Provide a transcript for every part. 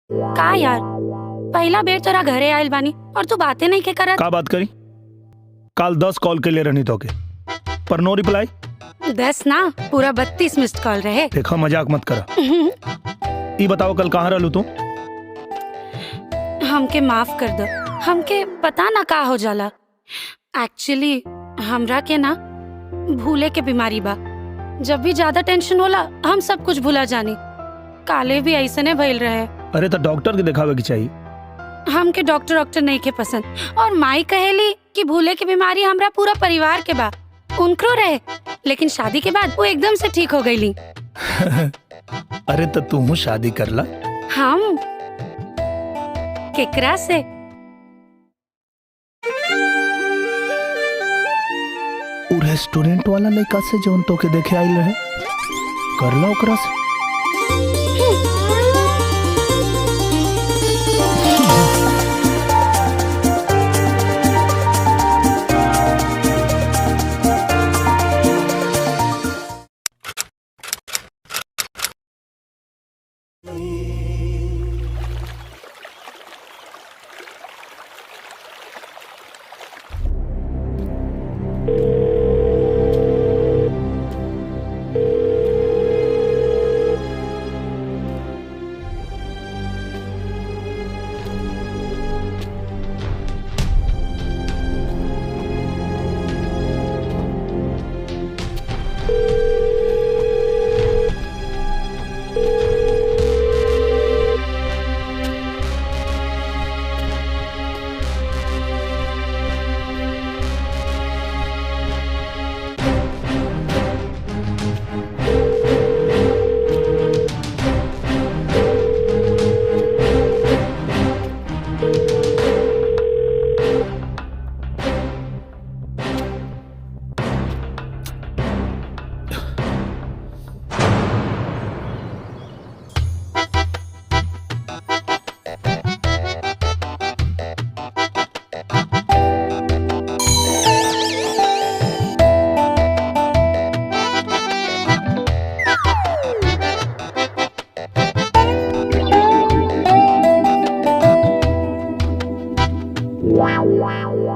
का यार, पहला बेर तोरा घरे आयल बानी और तू बातें नहीं के करत। का बात करी? काल 10 कॉल के लिए रहनी तो के पर नो रिप्लाई। 10 ना, पूरा 32 मिस्ड कॉल रहे। देखो मजाक मत करा। ई बताओ कल कहाँ रहलू तू? हमके माफ कर दो, हमके पता ना का हो जाला। एक्चुअली हमरा के ना भूले के बीमारी बा। जब भी ज्यादा टेंशन होला हम सब कुछ भूला जानी। काले भी ऐसने भइल रहे। अरे तो डॉक्टर के दिखावे की चाहिए। हमके डॉक्टर नहीं के पसंद और माई कहेली कि भूले की बीमारी हमरा पूरा परिवार के बा। उनको रहे, लेकिन शादी के बाद वो एकदम से ठीक हो गईली। अरे तो तू शादी कर ला। हम केकरा से? उ रेस्टोरेंट वाला लड़का से जौन तो के देखे आइल रहे, कर ला ओकरा से।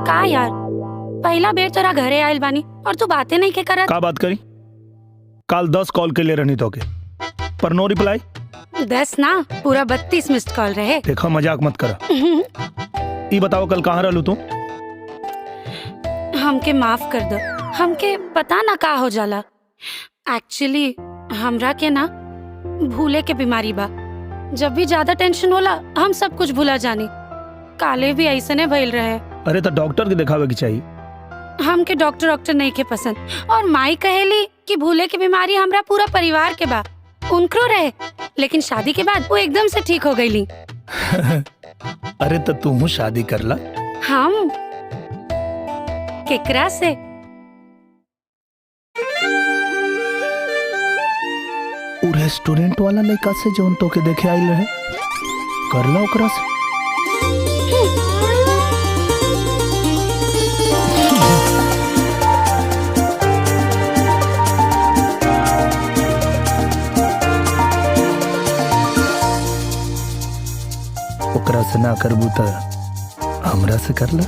का यार, पहला बेर तोरा घरे आयल बानी और तू बातें नहीं के करत। का बात करी? काल 10 कॉल के लिए रहनी तो के पर नो रिप्लाई। 10 ना, पूरा 32 मिस्ड कॉल रहे। देखो मजाक मत करा। ई बताओ कल कहाँ रहलू तू? हमके माफ कर दो, हमके पता ना का हो जाला। एक्चुअली हमरा के ना भूले के बीमारी बा। जब भी ज्यादा टेंशन होला हम सब कुछ भूला जानी। काले भी ऐसने भइल रहे। अरे तो डॉक्टर के दिखावे की चाहिए। हमके डॉक्टर नहीं के पसंद और माई कहेली कि भूले की बीमारी हमरा पूरा परिवार के बा। उनको रहे, लेकिन शादी के बाद वो एकदम से ठीक हो गईली। अरे तो तू शादी कर ला। हम केकरा से? उ रेस्टोरेंट वाला लड़का से जौन तो के देखे आइल रहे, कर ला ओकरा से। ओकरा से ना करबू त हमरा से कर ला।